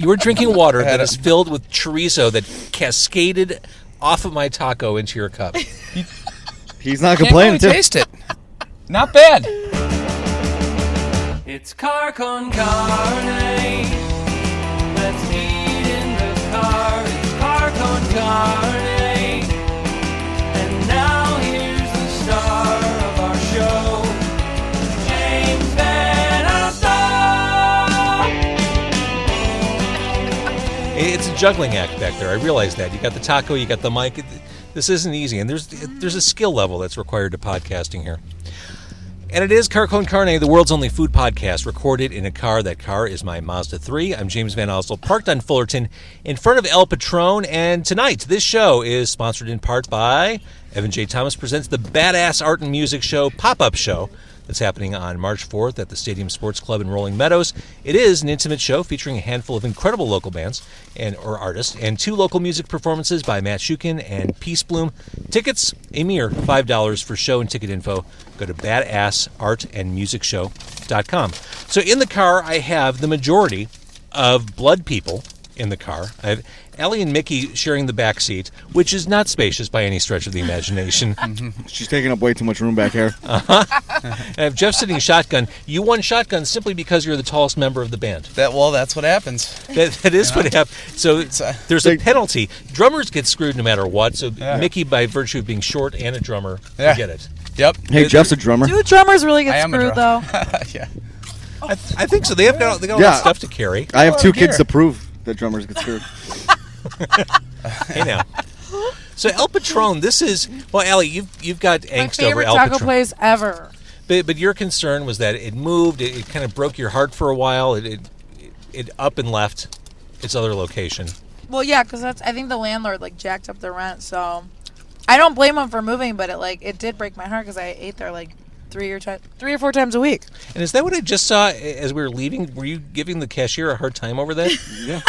You were drinking water that is filled with chorizo that cascaded off of my taco into your cup. He's not Can't complaining. really taste it. Not bad. It's car con carne. Let's eat in the car. It's car con carne. And now here's the star of our show, James Van Alstyne. It's a juggling act back there. I realize that. You got the taco, you got the mic. This isn't easy, and there's a skill level that's required to podcasting here. And it is Car Con Carne, the world's only food podcast, recorded in a car. That car is my Mazda 3. I'm James Van Alstyne, parked on Fullerton in front of El Patron. And tonight, this show is sponsored in part by Evan J. Thomas presents the Badass Art and Music Show pop-up show that's happening on March 4th at the Stadium Sports Club in Rolling Meadows. It is an intimate show featuring a handful of incredible local bands or artists and 2 local music performances by Matt Shukin and Peace Bloom. Tickets, a mere $5 for show and ticket info. Go to badassartandmusicshow.com. So in the car, I have the majority of blood people in the car. I have Ellie and Mickey sharing the back seat, which is not spacious by any stretch of the imagination. She's taking up way too much room back here. I have Jeff sitting shotgun. You won shotgun simply because you're the tallest member of the band. That's what happens. That is what happens. So there's a penalty. Drummers get screwed no matter what. So Mickey, by virtue of being short and a drummer, forget it. Yep. Hey, Jeff's a drummer. Do drummers really get screwed, though? Yeah. I think so. They have got all that stuff to carry. I have 2 kids to prove that drummers get screwed. Hey now. So El Patron, this is Allie, you've got angst over El Patron. My favorite taco place ever. But your concern was that it moved. It kind of broke your heart for a while. It up and left its other location. Well, yeah, because I think the landlord jacked up the rent. So I don't blame him for moving, but it did break my heart because I ate there 3 or 4 times a week. And is that what I just saw as we were leaving? Were you giving the cashier a hard time over that? Yeah.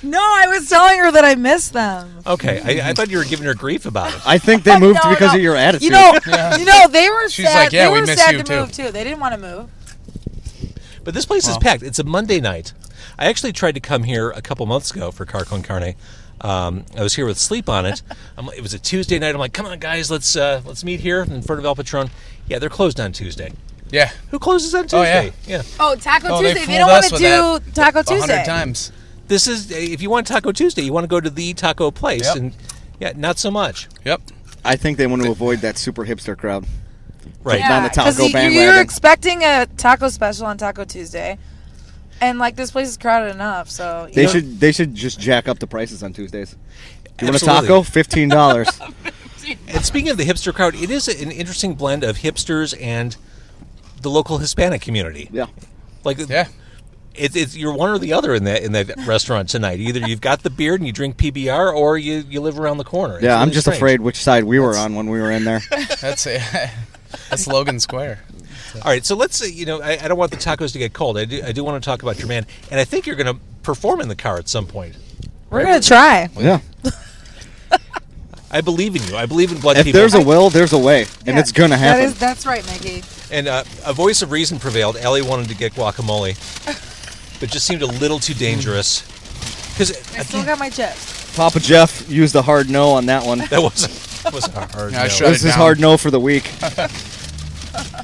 No, I was telling her that I miss them. Okay, I thought you were giving her grief about it. I think they moved because of your attitude. You know, they were She's sad. like, yeah, they we were miss sad you to too. move too. They didn't want to move. But this place is packed. It's a Monday night. I actually tried to come here a couple months ago for Car Con Carne. I was here with Sleep on it. It was a Tuesday night. I'm like, come on, guys, let's meet here in front of El Patron. Yeah, they're closed on Tuesday. Yeah. Who closes on Tuesday? Yeah. Oh, Taco They Tuesday. They don't want to do Taco 100 Tuesday. times. This is, if you want Taco Tuesday, you want to go to the taco place. Yep. And not so much. Yep. I think they want to avoid that super hipster crowd. Right. Down the taco bandwagon. You're expecting a taco special on Taco Tuesday, and this place is crowded enough. So They should just jack up the prices on Tuesdays. You want a Absolutely. taco? $15. And speaking of the hipster crowd, it is an interesting blend of hipsters and the local Hispanic community. Yeah. It's you're one or the other in that restaurant tonight. Either you've got the beard and you drink PBR, or you live around the corner. It's Yeah, I'm really just strange. afraid which side we were on when we were in there. That's Logan Square. All right, so let's I don't want the tacos to get cold. I do want to talk about your man, and I think you're going to perform in the car at some point. we're gonna try. Yeah. I believe in you. I believe in blood If people. there's a will, there's a way, and it's gonna happen. That's right, Mickey. And a voice of reason prevailed. Ellie wanted to get guacamole, but just seemed a little too dangerous. Because I still got my chips. Papa Jeff used a hard no on that one. that wasn't a hard Yeah, I no. shut This it is down. hard no for the week.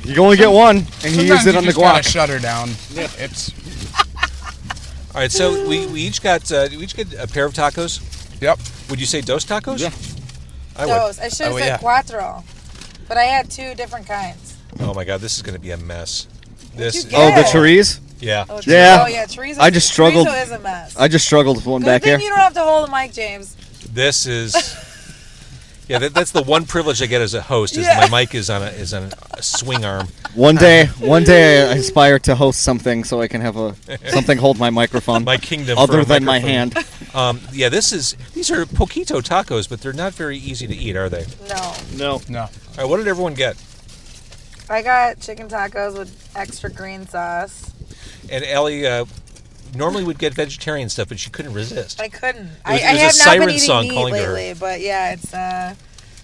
You can only get one, and he used it on the guac. Shut her down. It's. All right, so we each get a pair of tacos. Yep. Would you say dos tacos? Yeah. I would. Those. I should have said cuatro, but I had 2 different kinds. Oh my God, this is going to be a mess. This. you get? Oh, the Yeah. chorizo? Yeah. Oh, Yeah. Oh yeah, chorizo. I just struggled. Chorizo is a mess. I just struggled with one Good back thing here. you don't have to hold the mic, James. This is. Yeah, that's the one privilege I get as a host is Yeah. my mic is on a swing arm. One day I aspire to host something so I can have something hold my microphone. My kingdom. Other for a than my microphone. hand. Yeah, these are poquito tacos, but they're not very easy to eat, are they? No. No. All right, what did everyone get? I got chicken tacos with extra green sauce. And Ellie normally would get vegetarian stuff, but she couldn't resist. I couldn't. It was I a have not siren been eating song meat calling to her. lately, but yeah, it's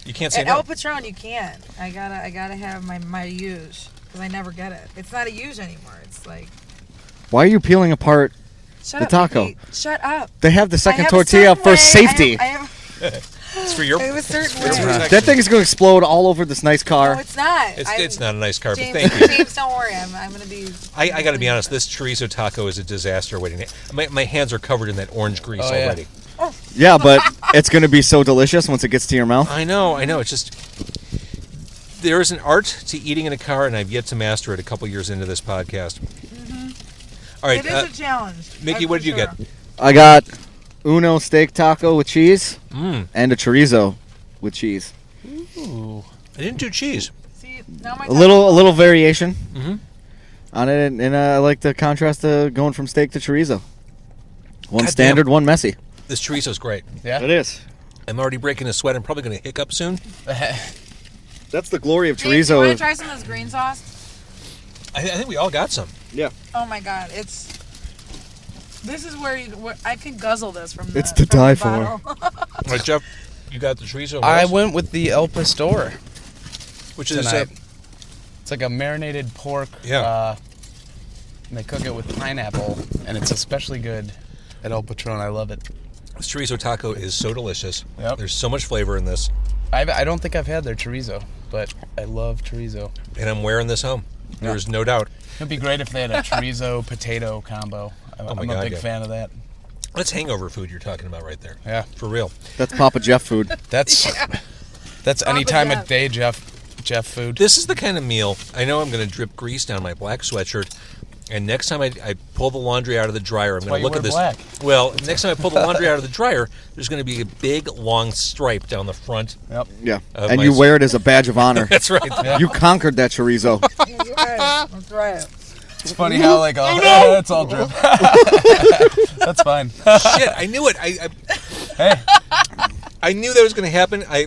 You can't say at no. El Patron you can't. I gotta have my huge because I never get it. It's not a huge anymore. It's like Why are you peeling apart Shut The up, taco. Mickey. Shut up. They have the I second have a tortilla certain for way. safety. I have It's for your. I have a certain It's way. for- That thing is going to explode all over this nice car. No, it's not. It's not a nice car, James, but thank you. James, don't worry. I'm going to be. I got to be honest. This chorizo taco is a disaster waiting. My hands are covered in that orange grease Oh, yeah. already. Yeah, but it's going to be so delicious once it gets to your mouth. I know. It's just there is an art to eating in a car, and I've yet to master it. A couple years into this podcast. All right, It is a challenge. Mickey, what did you get? I got Uno steak taco with cheese Mm. and a chorizo with cheese. Ooh, I didn't do cheese. See, now my A little variation Mhm. on it, and I like the contrast to going from steak to chorizo. One Goddamn. standard, one messy. This chorizo's great. Yeah. It is. I'm already breaking a sweat. I'm probably going to hiccup soon. That's the glory of James, you want chorizo. to try some of this green sauce? I think we all got some. Yeah. Oh my God, this is where I could guzzle this from. It's the, to die from the for. bottle. All right, Jeff, you got the chorizo. I What else? went with the El Pastor Which is tonight. It's like a marinated pork. Yeah. And they cook it with pineapple, and it's especially good at El Patron. I love it. this chorizo taco is so delicious. Yep. There's so much flavor in this, I don't think I've had their chorizo, but I love chorizo. and I'm wearing this home. Yeah. There's no doubt. It'd be great if they had a chorizo potato combo. Oh I'm my a God, big yeah. fan of that. That's hangover food you're talking about right there. Yeah. For real. That's Papa Jeff food. That's any time Jeff. of day, Jeff food. This is the kind of meal, I know I'm going to drip grease down my black sweatshirt, and next time I pull the laundry out of the dryer, I'm why going to you look at wear this. black. Well, next time I pull the laundry out of the dryer, there's going to be a big, long stripe down the front. Yep. Yeah. Of And my you s- wear it as a badge of honor. That's right. Yeah. You conquered that chorizo. That's right. That's right. It's funny how like it's all drip. That's fine. Shit, I knew it. Hey, I knew that was going to happen. I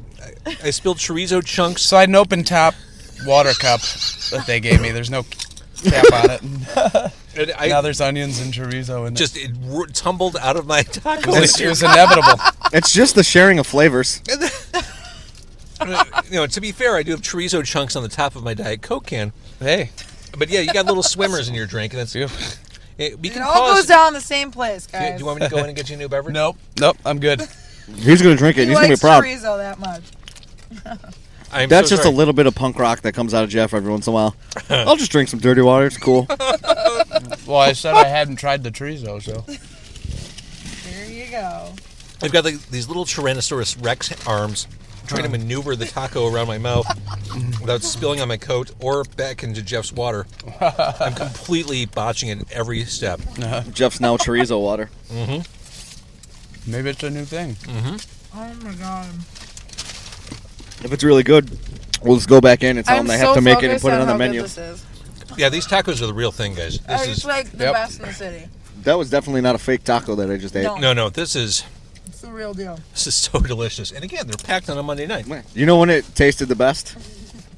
spilled chorizo chunks. so I had an open top water cup that they gave me. There's no cap on it. And Now I there's onions and chorizo in it. it tumbled out of my taco. It was inevitable. It's just the sharing of flavors. To be fair, I do have chorizo chunks on the top of my Diet Coke can. Hey, But yeah, you got little swimmers in your drink, and that's you. we It can all pause. goes down the same place, Do guys. you want me to go in and get you a new beverage? Nope, I'm good. He's going to drink it. He He's going to be likes proud. chorizo that much. I'm That's so just sorry. a little bit of punk rock that comes out of Jeff every once in a while. I'll just drink some dirty water. It's cool. Well, I said I hadn't tried the chorizo, so There you go. I've got these little Tyrannosaurus Rex arms trying to maneuver the taco around my mouth without spilling on my coat or back into Jeff's water. I'm completely botching it every step. Jeff's now chorizo water. maybe it's a new thing. Oh my God. If it's really good, we'll just go back in and tell I'm them they so have to make it and focused put it on the how good menu. This is. Yeah, these tacos are the real thing, guys. This It's is like the Yep. best in the city. That was definitely not a fake taco that I just ate. No. no. This is It's the real deal. so delicious. And again, they're packed on a Monday night. You know when it tasted the best?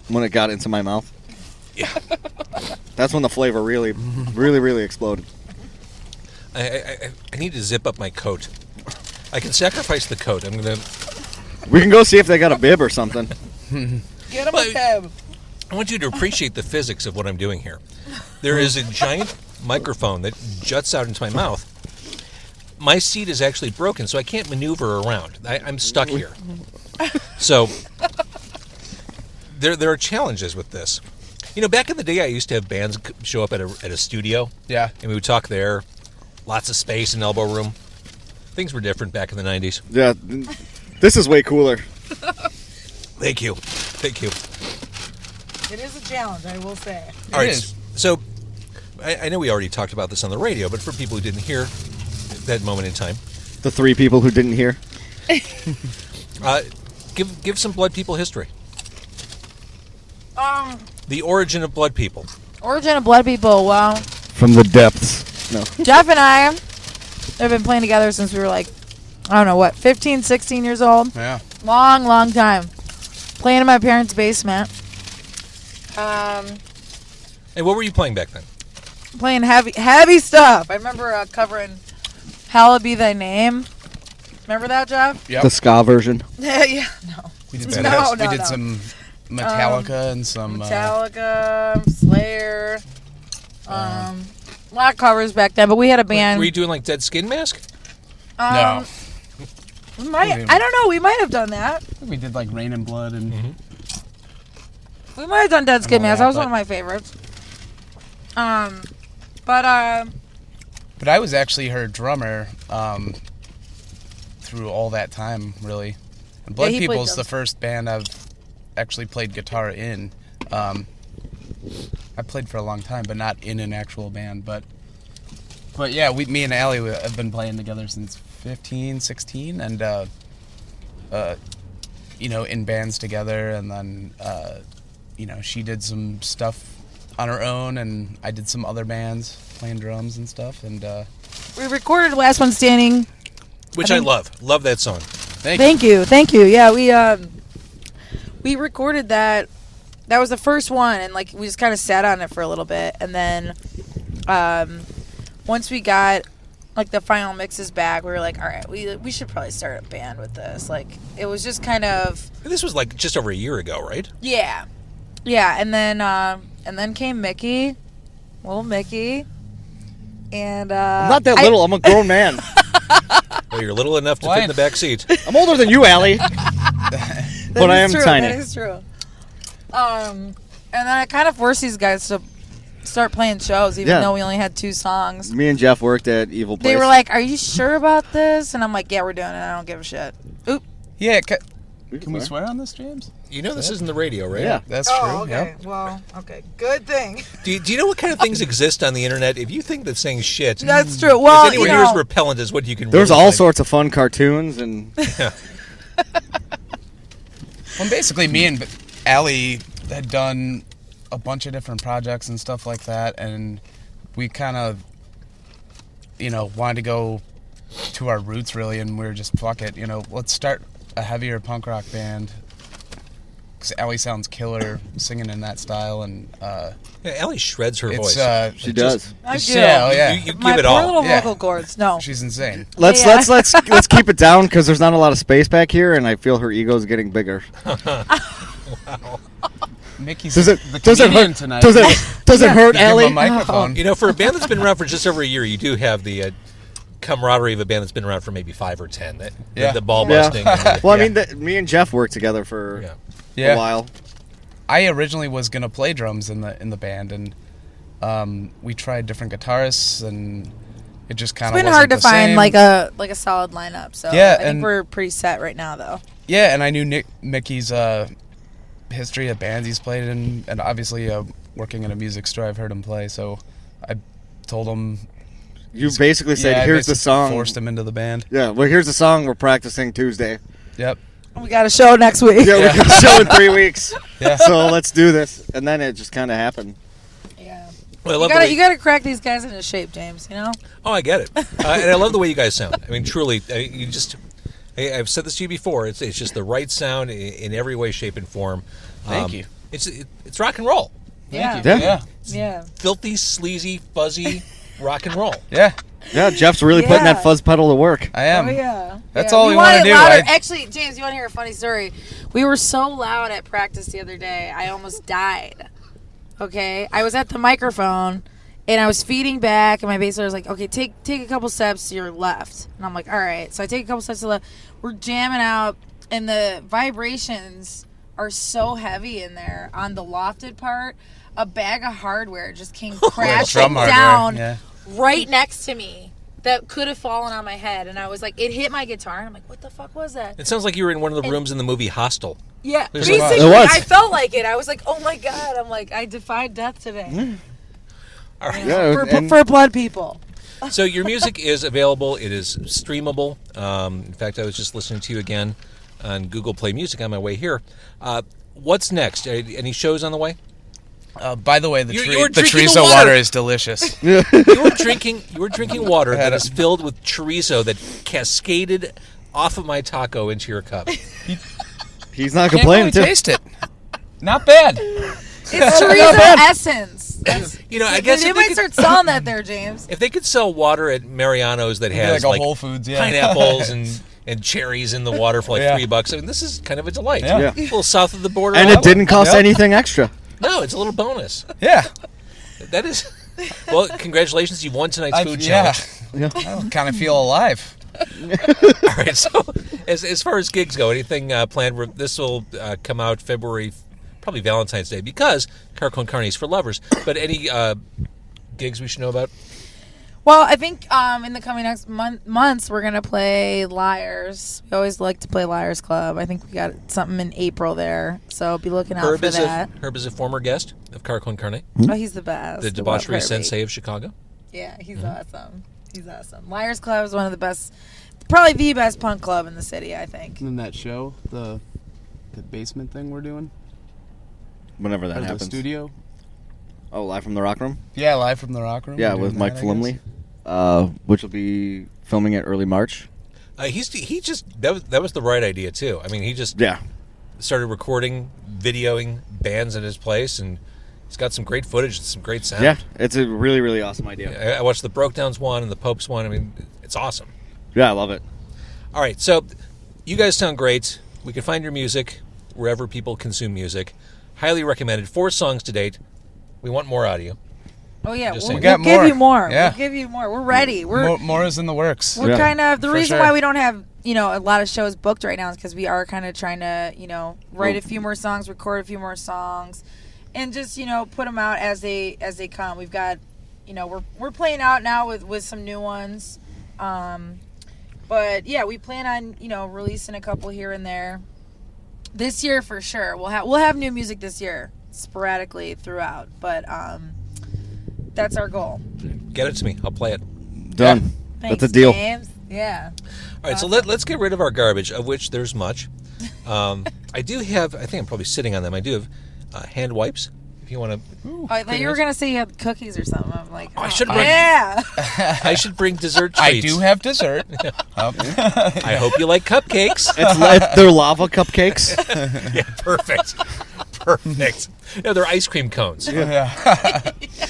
When it got into my mouth. Yeah. That's when the flavor really, really, really exploded. I need to zip up my coat. I can sacrifice the coat. I'm gonna. We can go see if they got a bib or something. Get him But- a cab. I want you to appreciate the physics of what I'm doing here. There is a giant microphone that juts out into my mouth. My seat is actually broken, so I can't maneuver around. I'm stuck here. So there are challenges with this. Back in the day, I used to have bands show up at a studio, Yeah. and we would talk there. Lots of space and elbow room. Things were different back in the 90s. Yeah, this is way cooler. Thank you. It is a challenge, I will say. All right. is. So I know we already talked about this on the radio, but for people who didn't hear that moment in time, The three people who didn't hear. give some Blood People history. The origin of Blood People. Origin of Blood People. Well, From the depths. No. Jeff and I have been playing together since we were like, I don't know what, 15, 16 years old. Yeah. Long, long time. Playing in my parents' basement. Hey, what were you playing back then? Playing heavy stuff. I remember covering Hallowed Be Thy Name. Remember that, Jeff? Yep. The ska version. Yeah, no. We did Badass. some, No, we did no. some Metallica and some Metallica, Slayer, A lot of covers back then, but we had a band. Were you doing like Dead Skin Mask? No. We might, I don't know. We might have done that. We did like Rain and Blood and We might have done Dead Skin know Mask. that, That was but- one of my favorites. But I was actually her drummer through all that time, really. And Blood he played People's the drums. first band I've actually played guitar in. I played for a long time, but not in an actual band. But yeah, me and Allie have been playing together since 15, 16, and in bands together. And then she did some stuff on her own, and I did some other bands playing drums and stuff. And we recorded Last One Standing. Which I love. Love that song. Thank you. Yeah, we recorded that. That was the first one, and like we just kind of sat on it for a little bit, and then once we got like the final mixes back, we were like, all right, we should probably start a band with this. Like it was just kind of This was like just over a year ago, right? yeah, and then came Mickey, little Mickey, and I'm not that little. I'm a grown man. Well, you're little enough to Why? fit in the back seat. I'm older than you, Allie. But I am tiny. That is true. And then I kind of forced these guys to start playing shows, even Yeah. though we only had 2 songs. Me and Jeff worked at Evil Place. They were like, "Are you sure about this?" And I'm like, "Yeah, we're doing it. I don't give a shit." Oop. yeah, can we swear on this, James? You know this isn't the radio, right? Yeah. That's true. Yeah. Well, okay. Good thing. Do you know what kind of things exist on the internet? If you think that saying shit That's true. Well, is anywhere near as repellent as what you can There's really all find. sorts of fun cartoons and Well, basically, me and Allie had done a bunch of different projects and stuff like that, and we kind of, wanted to go to our roots, really, and we were just, fuck it, let's start a heavier punk rock band, because Allie sounds killer singing in that style, and Yeah, Allie shreds her it's, voice. she does. I do. Yeah. You My give it poor all. little Yeah. vocal cords. No. She's insane. Let's Yeah. let's keep it down because there's not a lot of space back here, and I feel her ego's getting bigger. Mickey's Does it the does it comedian hurt? tonight. Does it hurt, Give him Allie? a microphone. You know, for a band that's been around for just over a year, you do have the camaraderie of a band that's been around for maybe 5 or 10. Yeah. The ball Yeah. busting. and Well, I yeah. mean, me and Jeff worked together for Yeah. Yeah. a while. I originally was gonna play drums in the band, and we tried different guitarists, and it just kind It's of been hard to find like a solid lineup. So Yeah, I think and- we're pretty set right now, though. Yeah, and I knew Mickey's history of bands he's played in, and obviously working in a music store, I've heard him play. So I told him. You basically said, yeah, I "Here's the basically song." Forced him into the band. Yeah, well, here's the song we're practicing Tuesday. Yep. We got a show next week. Yeah, we got a show in 3 weeks. Yeah. So let's do this, and then it just kind of happened. Yeah. Well, I You love the gotta, way- you gotta crack these guys into shape, James. You know. Oh, I get it, and I love the way you guys sound. I mean, truly, you just. I've said this to you before. It's just the right sound in every way, shape, and form. Thank you. It's rock and roll. Yeah. Thank you. Yeah. Yeah. Filthy, sleazy, fuzzy rock and roll. Yeah. Yeah, Jeff's really putting Yeah. that fuzz pedal to work. I am. Oh yeah. That's Yeah. all we want wanna it do. louder. I- Actually, James, you want to hear a funny story? We were so loud at practice the other day, I almost died. Okay, I was at the microphone and I was feeding back, and my bass player was like, "Okay, take a couple steps to your left," and I'm like, "All right." So I take a couple steps to the left. We're jamming out, and the vibrations are so heavy in there on the lofted part. A bag of hardware just came crashing Drum hardware, down yeah. right next to me. That could have fallen on my head, and I was like, it hit my guitar, and I'm like, what the fuck was that? It sounds like you were in one of the rooms in the movie Hostel. Yeah, There's basically, It was. I felt like it. I was like, oh my god, I'm like, I defied death today. All right. Yeah, and- For blood people. So your music is available. It is streamable. In fact, I was just listening to you again on Google Play Music on my way here. What's next? Any shows on the way? By the way, the You were the drinking the chorizo water. water is delicious. You were drinking water that is filled with chorizo that cascaded off of my taco into your cup. He's not Can't complaining, really too. taste it. Not bad. It's chorizo essence. You know, I guess they if might they, could, start selling that there, James. if they could sell water at Mariano's that Maybe has like a Whole Foods, yeah. pineapples and cherries in the water for like Yeah. $3, I mean, this is kind of a delight. Yeah. Yeah. A little south of the border. And it didn't cost Yep. anything extra. No, it's a little bonus. Yeah. That is Well, congratulations. You won tonight's food yeah. challenge. I kind of feel alive. All right. So, as far as gigs go, anything planned? This will come out February, probably Valentine's Day, because Car Con Carne is for lovers. But any gigs we should know about? Well, I think in the coming next months, we're going to play Liars. We always like to play Liars Club. I think we got something in April there, so be looking out for that. Herb is a former guest of Car Con Carne, Oh, he's the best. the I love debauchery Herbie. sensei of Chicago. Yeah, he's awesome. He's awesome. Liars Club is one of the best, probably the best punk club in the city, I think. And then that show, the basement thing we're doing, Whenever that or the happens. studio. Oh, live from the Rock Room. Yeah, live from the Rock Room. Yeah, We're with doing Mike that, I guess. Flimley, which will be filming it early March. That was the right idea too. I mean, he just Yeah. started recording, videoing bands in his place, and he's got some great footage and some great sound. Yeah, it's a really, really awesome idea. I watched the Broke Downs one and the Popes one. I mean, it's awesome. Yeah, I love it. All right, so you guys sound great. We can find your music wherever people consume music. Highly recommended. 4 songs to date. We want more out of you. Oh, yeah, Just we'll, saying. we'll Got give more. you more. Yeah. We'll give you more. We're ready. We're More is in the works. We're Yeah. kind of the For reason sure. why we don't have a lot of shows booked right now is because we are kind of trying to write a few more songs, record a few more songs, and just put them out as they come. We've got we're playing out now with some new ones, but yeah, we plan on releasing a couple here and there this year for sure. We'll have new music this year sporadically throughout, but that's our goal. Get it to me. I'll play it. Done. Thanks, That's a deal. James. Yeah. All right, so let's get rid of our garbage, of which there's much. I do have, I think I'm probably sitting on them. I do have hand wipes, if you want to. Oh, I thought you were gonna say you had cookies or something. I'm like, I should've brought- yeah. I should bring dessert I treats. do have dessert. I hope you like cupcakes. They're lava cupcakes. Yeah, perfect. Perfect. No, they're ice cream cones. Yeah.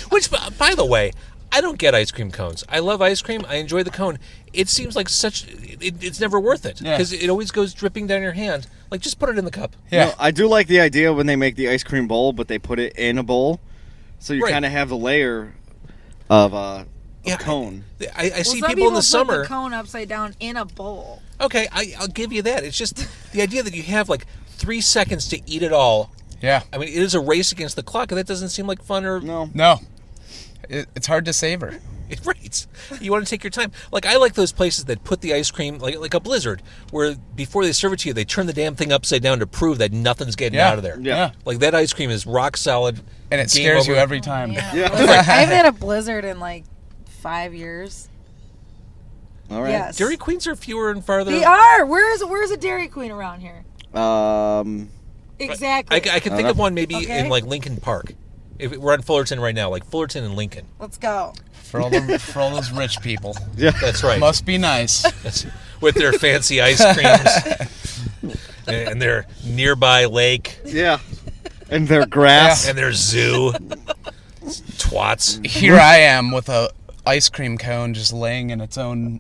Which, by the way, I don't get ice cream cones. I love ice cream. I enjoy the cone. It seems like it's never worth it Yeah. because it always goes dripping down your hand. Like, just put it in the cup. Yeah. No, I do like the idea when they make the ice cream bowl, but they put it in a bowl, so you Right. kind of have the layer of Yeah, cone. I see Well, some people in the put summer. the cone upside down in a bowl. Okay, I'll give you that. It's just the idea that you have like 3 seconds to eat it all. Yeah. I mean, it is a race against the clock, and that doesn't seem like fun or No. No. It's hard to savor. right. You want to take your time. Like, I like those places that put the ice cream like a Blizzard, where before they serve it to you, they turn the damn thing upside down to prove that nothing's getting Yeah. out of there. Yeah. Like, that ice cream is rock solid. And it Game scares you over. every time. Yeah. Blizzard. I haven't had a Blizzard in like 5 years. All right. Yes. Dairy Queens are fewer and farther. They are. Where's a Dairy Queen around here? Exactly. I can think of one maybe Okay. in like Lincoln Park. If we're on Fullerton right now, like Fullerton and Lincoln. Let's go. For all those rich people. Yeah. That's right. Must be nice. That's, with their fancy ice creams and their nearby lake Yeah. And their grass. and their zoo. Twats. Here I am with a ice cream cone just laying in its own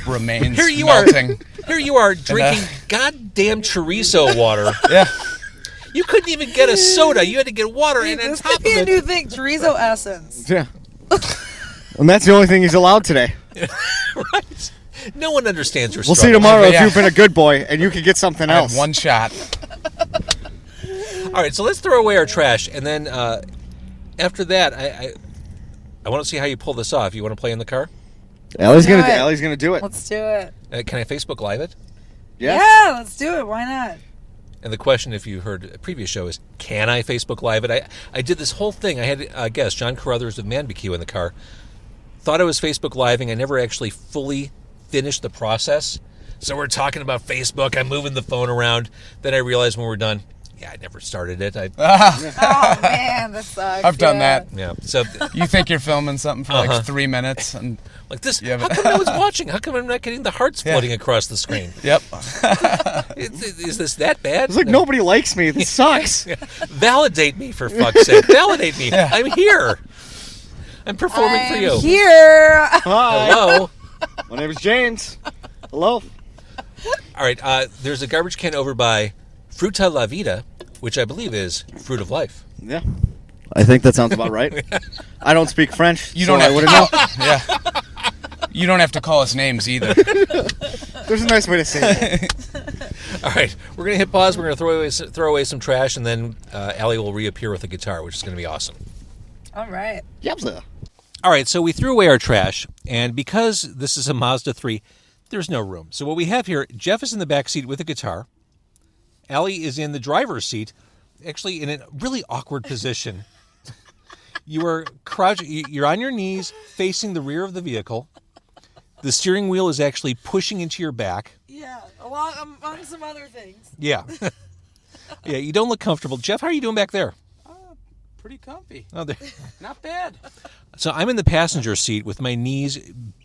remains. Here you melting. are. Here you are drinking goddamn chorizo water. Yeah. You couldn't even get a soda. You had to get water, and on This top could of be a new it, thing. Chorizo essence. Yeah. And that's the only thing he's allowed today. right? No one understands your We'll see struggle. tomorrow if Yeah. you've been a good boy and you can get something I have else. one shot. All right, so let's throw away our trash, and then after that, I want to see how you pull this off. You want to play in the car? Allie's Do gonna it. Allie's gonna do it. Let's do it. Can I Facebook Live it? Yes. Yeah, let's do it. Why not? And the question, if you heard a previous show, is can I Facebook Live it? I did this whole thing. I had a guest, John Carruthers of ManBQ, in the car. Thought I was Facebook Living. I never actually fully finished the process. So we're talking about Facebook. I'm moving the phone around. Then I realized when we're done, yeah, I never started it. Oh man, that sucks. I've done Yeah. that. Yeah. So, You think you're filming something for like 3 minutes, and like this, Yeah, how but- come no one's watching? How come I'm not getting the hearts Yeah. floating across the screen? yep. Is this that bad? It's like nobody likes me. This sucks. Validate me, for fuck's sake. Validate me. I'm here. I'm performing for I'm you. here. Hi. Hello. My name is James. Hello. All right. There's a garbage can over by Fruta La Vida, which I believe is Fruit of Life. Yeah. I think that sounds about right. I don't speak French, You so don't I have wouldn't know. Yeah. You don't have to call us names either. There's a nice way to say it. All right, we're going to hit pause. We're going to throw away some trash, and then Allie will reappear with a guitar, which is going to be awesome. All right. Yabza. All right, so we threw away our trash, and because this is a Mazda 3, there's no room. So what we have here, Jeff is in the back seat with a guitar. Allie is in the driver's seat, actually in a really awkward position. You are crouching. You're on your knees, facing the rear of the vehicle. The steering wheel is actually pushing into your back. Yeah, among some other things. Yeah. Yeah, you don't look comfortable. Jeff, how are you doing back there? Pretty comfy. Oh, there. Not bad. So I'm in the passenger seat with my knees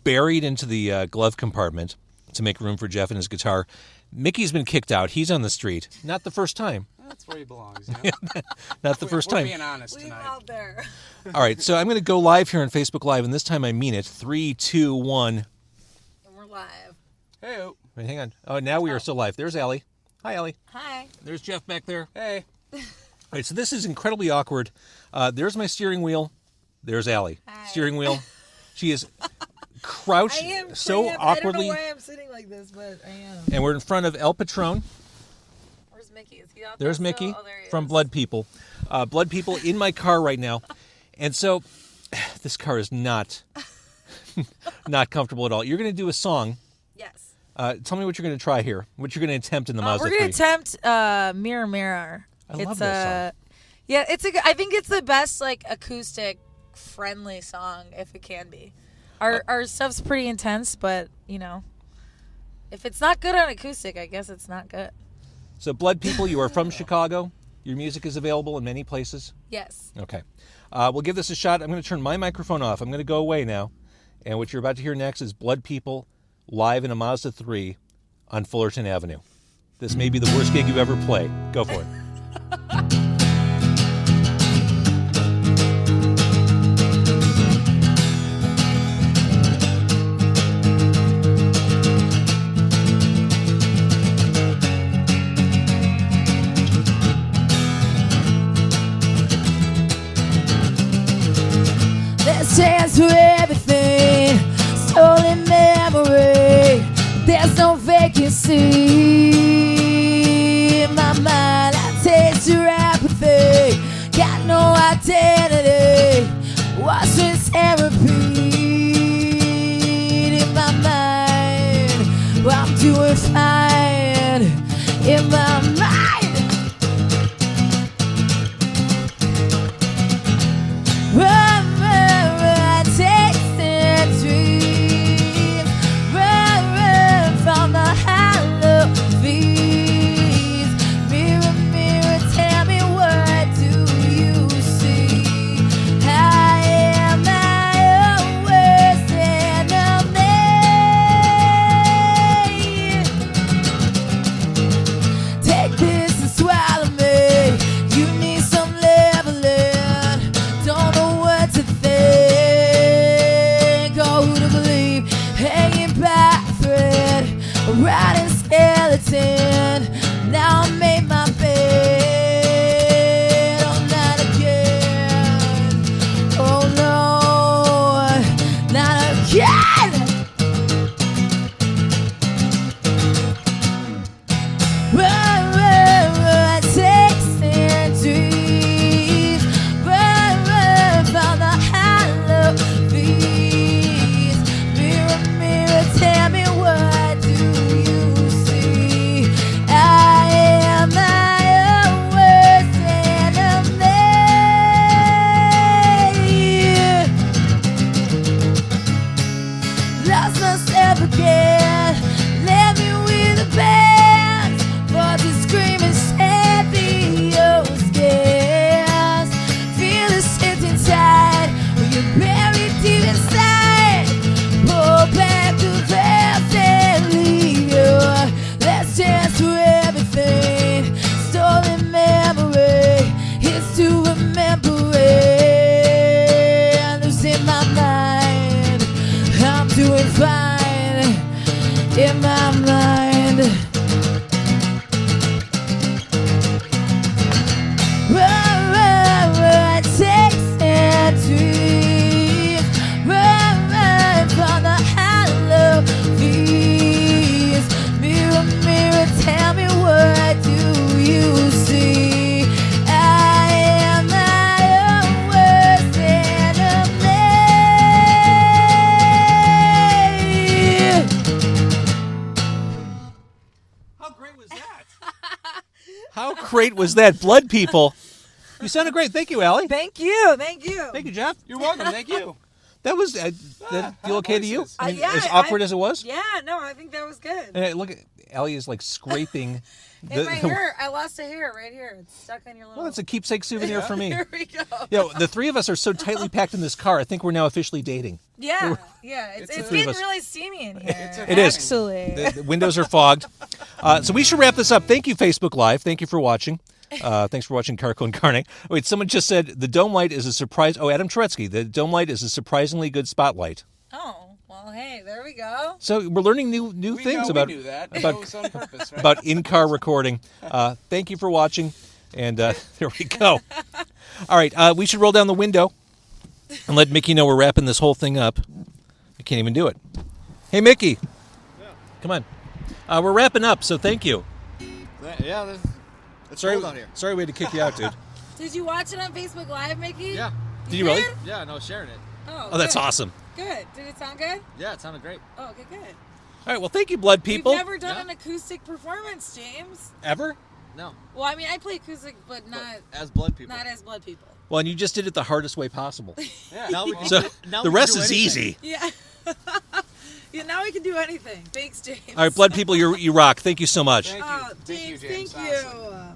buried into the glove compartment to make room for Jeff and his guitar. Mickey's been kicked out. He's on the street. Not the first time. That's where he belongs. You know? Not the first We're time. being honest Leave him tonight. out there. All right, so I'm going to go live here on Facebook Live, and this time I mean it. 3, 2, 1. And we're live. Hey. Wait, hang on. Oh, now we are still live. There's Allie. Hi, Allie. Hi. There's Jeff back there. Hey. All right, so this is incredibly awkward. There's my steering wheel. There's Allie. Hi. Steering wheel. She is crouched so awkwardly. I don't know why I'm sitting like this, but I am. And we're in front of El Patron. Where's Mickey? Is he out There's there Mickey still? Oh, there he from is. Blood People. Blood People in my car right now. And so this car is not comfortable at all. You're going to do a song. Yes. Tell me what you're going to try here. What you're going to attempt in the Mazda We're 3. going to attempt Mirror Mirror. I love that song. Yeah, I think it's the best like acoustic friendly song if it can be. Our stuff's pretty intense, but you know, if it's not good on acoustic, I guess it's not good. So Blood People, you are from Chicago. Your music is available in many places. Yes. Okay. We'll give this a shot. I'm going to turn my microphone off. I'm going to go away now. And what you're about to hear next is Blood People live in a Mazda 3 on Fullerton Avenue. This may be the worst gig you ever play. Go for it. There's chance for everything, stolen memory. There's no vacancy in my mind. I taste your apathy, got no identity. What's this therapy in my mind? Well, I'm doing fine in my mind. Riding skeleton. Now I made my bed. Oh, not again. Oh no, not again. I take centuries. Run from the hollow beats. Mirror, mirror, tell me what do you see? I am my own worst enemy. Lost myself again. Left me with a band for the screaming Savior's gas. Feel it sitting tight when you're buried deep inside. Pull back the veils and leave you. Last chance for everything. Stolen memory. It's to remember it. Losing my mind. I'm doing fine in my mind. I take How great was that? Blood people. You sounded great. Thank you, Allie. Thank you. Thank you. Thank you, Jeff. You're welcome. Thank you. That was that feel okay to you? I mean, yeah, as awkward as it was? Yeah, no, I think that was good. And look at Allie is like scraping. In my hair, I lost a hair right here. It's stuck on your little. Well, it's a keepsake souvenir for me. Here we go. Yeah, the three of us are so tightly packed in this car. I think we're now officially dating. Yeah. It's three of getting us. really steamy in here. It is. Actually. The windows are fogged. So we should wrap this up. Thank you, Facebook Live. Thank you for watching. Thanks for watching Car Con Carne. Wait, someone just said the dome light is a surprise. Oh, Adam Turetsky. The dome light is a surprisingly good spotlight. Oh, well, hey, there we go. So we're learning new things about we knew that. about- It was on purpose, right? about in-car recording. Thank you for watching, and there we go. All right, we should roll down the window and let Mickey know we're wrapping this whole thing up. I can't even do it. Hey, Mickey. Come on. We're wrapping up, so thank you. Yeah, it's Sorry, cold out here. sorry we had to kick you out, dude. Did you watch it on Facebook Live, Mickey? Yeah. Did you really? Yeah, no, sharing it. Oh, that's good. awesome. Good. Did it sound good? Yeah, it sounded great. Oh, okay, good. All right, well, thank you, blood people. We've never done an acoustic performance, James. Ever? No, Well, I mean, I play acoustic, but not as blood people. not as blood people. Well, and you just did it the hardest way possible. Yeah. Now we can So now the we can rest do is anything. easy. Yeah. Yeah, now we can do anything. Thanks, James. All right, blood people, you rock. Thank you so much. Thank you. Oh, Thank you, James, James. thank Awesome. you.